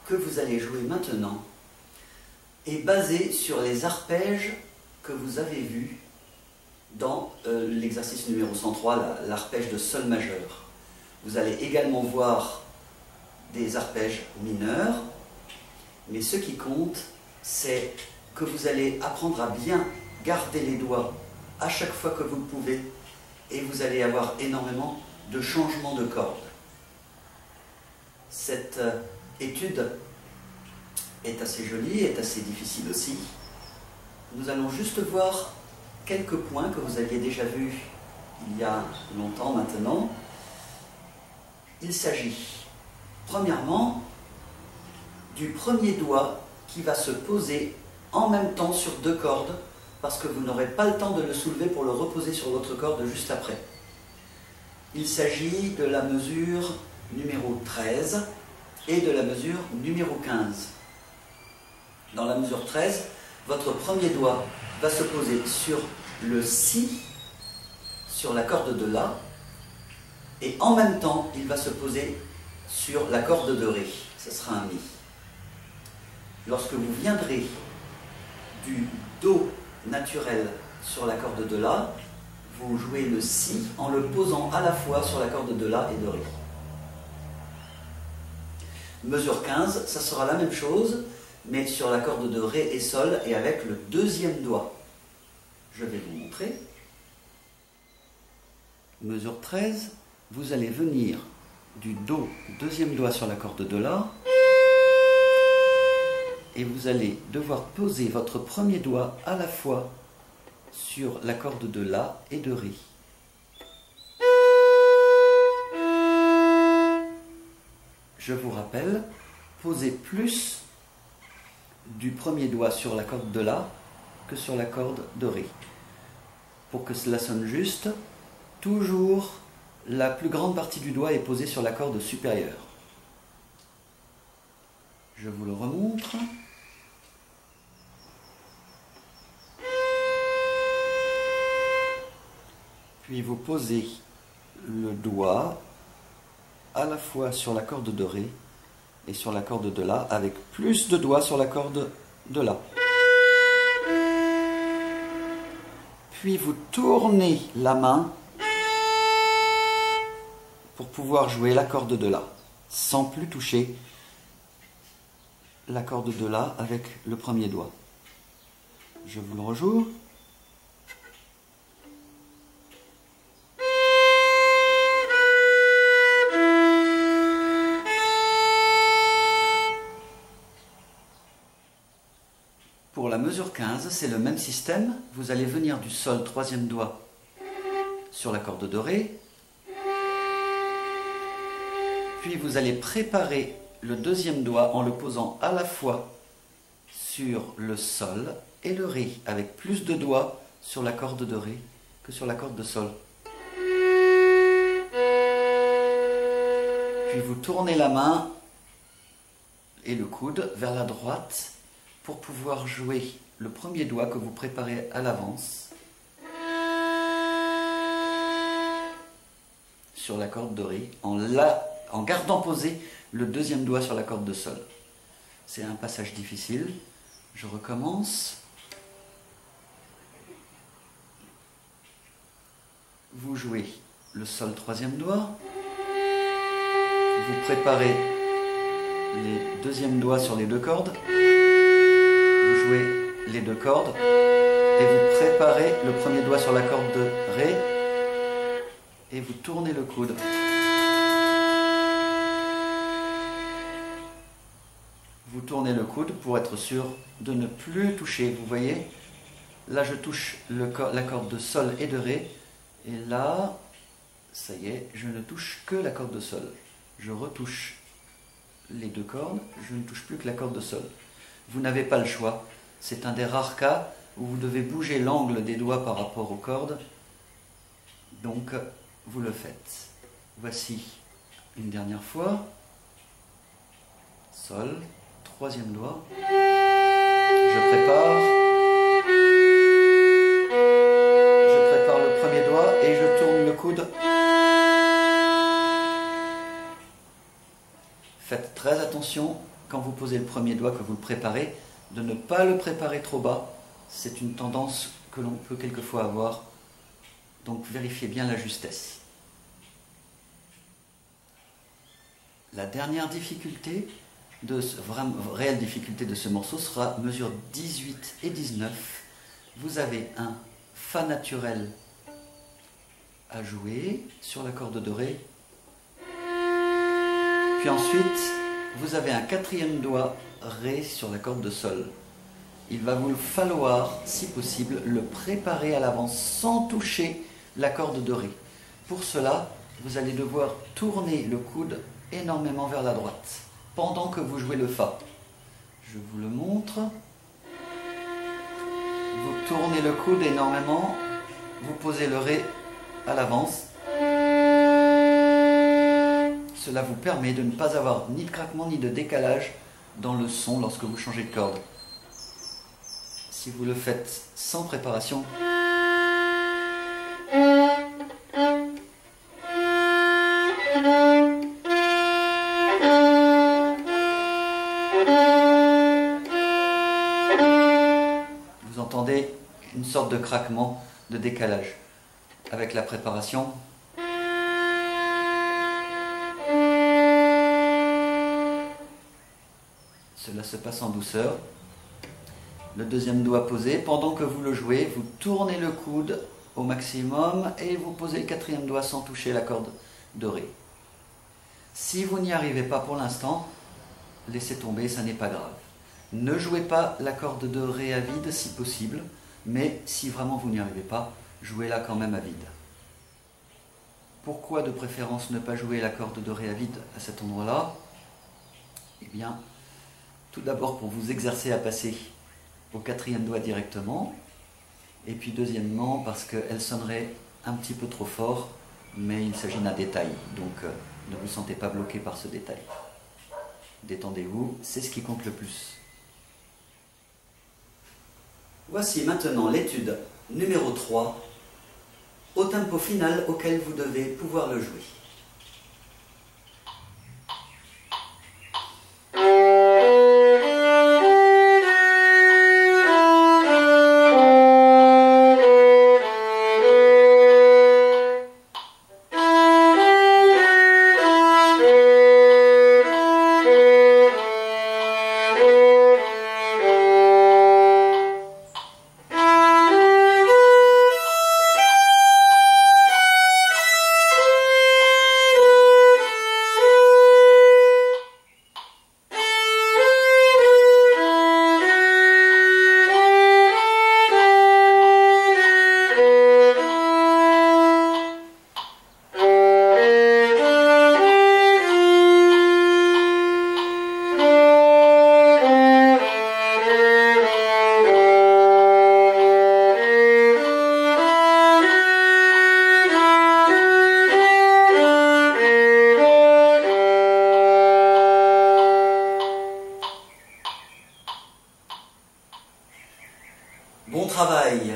que vous allez jouer maintenant est basé sur les arpèges que vous avez vus dans l'exercice numéro 103, l'arpège de sol majeur. Vous allez également voir des arpèges mineurs, mais ce qui compte, c'est que vous allez apprendre à bien garder les doigts à chaque fois que vous le pouvez, et vous allez avoir énormément de changements de cordes. Cette étude est assez jolie, est assez difficile aussi. Nous allons juste voir quelques points que vous aviez déjà vus il y a longtemps maintenant. Il s'agit, premièrement, du premier doigt qui va se poser en même temps sur deux cordes, parce que vous n'aurez pas le temps de le soulever pour le reposer sur l'autre corde juste après. Il s'agit de la mesure numéro 13 et de la mesure numéro 15. Dans la mesure 13, votre premier doigt va se poser sur le Si, sur la corde de La, et en même temps, il va se poser sur la corde de Ré. Ce sera un Mi. Lorsque vous viendrez du Do naturel sur la corde de La, vous jouez le Si en le posant à la fois sur la corde de La et de Ré. Mesure 15, ça sera la même chose, mais sur la corde de Ré et Sol et avec le deuxième doigt. Je vais vous montrer. Mesure 13, vous allez venir du Do, deuxième doigt sur la corde de La, et vous allez devoir poser votre premier doigt à la fois sur la corde de La et de Ré. Je vous rappelle, posez plus du premier doigt sur la corde de La que sur la corde de Ré. Pour que cela sonne juste, toujours la plus grande partie du doigt est posée sur la corde supérieure. Je vous le remontre. Puis vous posez le doigt à la fois sur la corde de Ré et sur la corde de La, avec plus de doigts sur la corde de La. Puis vous tournez la main pour pouvoir jouer la corde de La, sans plus toucher la corde de La avec le premier doigt. Je vous le rejoue. Pour la mesure 15, c'est le même système. Vous allez venir du Sol, troisième doigt, sur la corde de Ré. Puis vous allez préparer le deuxième doigt en le posant à la fois sur le Sol et le Ré, avec plus de doigts sur la corde de Ré que sur la corde de Sol. Puis vous tournez la main et le coude vers la droite pour pouvoir jouer le premier doigt que vous préparez à l'avance sur la corde de Ré, en gardant posé le deuxième doigt sur la corde de Sol. C'est un passage difficile. Je recommence. Vous jouez le Sol, troisième doigt. Vous préparez les deuxièmes doigts sur les deux cordes. Vous jouez les deux cordes et vous préparez le premier doigt sur la corde de Ré et vous tournez le coude. Vous tournez le coude pour être sûr de ne plus toucher. Vous voyez, là je touche la corde de Sol et de Ré, et là, ça y est, je ne touche que la corde de Sol. Je retouche les deux cordes, je ne touche plus que la corde de Sol. Vous n'avez pas le choix. C'est un des rares cas où vous devez bouger l'angle des doigts par rapport aux cordes. Donc, vous le faites. Voici une dernière fois. Sol, troisième doigt. Je prépare. Je prépare le premier doigt et je tourne le coude. Faites très attention quand vous posez le premier doigt, que vous le préparez, de ne pas le préparer trop bas. C'est une tendance que l'on peut quelquefois avoir. Donc vérifiez bien la justesse. La dernière difficulté, réelle difficulté de ce morceau sera mesure 18 et 19. Vous avez un Fa naturel à jouer sur la corde de Ré. Puis ensuite, vous avez un quatrième doigt Ré sur la corde de Sol. Il va vous falloir, si possible, le préparer à l'avance sans toucher la corde de Ré. Pour cela, vous allez devoir tourner le coude énormément vers la droite pendant que vous jouez le Fa. Je vous le montre. Vous tournez le coude énormément, vous posez le Ré à l'avance. Cela vous permet de ne pas avoir ni de craquement ni de décalage dans le son lorsque vous changez de corde. Si vous le faites sans préparation, vous entendez une sorte de craquement, de décalage. Avec la préparation, cela se passe en douceur. Le deuxième doigt posé, pendant que vous le jouez, vous tournez le coude au maximum et vous posez le quatrième doigt sans toucher la corde de Ré. Si vous n'y arrivez pas pour l'instant, laissez tomber, ça n'est pas grave. Ne jouez pas la corde de Ré à vide si possible, mais si vraiment vous n'y arrivez pas, jouez-la quand même à vide. Pourquoi de préférence ne pas jouer la corde de Ré à vide à cet endroit-là? Eh bien, tout d'abord pour vous exercer à passer au quatrième doigt directement, et puis deuxièmement parce qu'elle sonnerait un petit peu trop fort, mais il s'agit d'un détail, donc ne vous sentez pas bloqué par ce détail. Détendez-vous, c'est ce qui compte le plus. Voici maintenant l'étude numéro 3, au tempo final auquel vous devez pouvoir le jouer. Bon travail!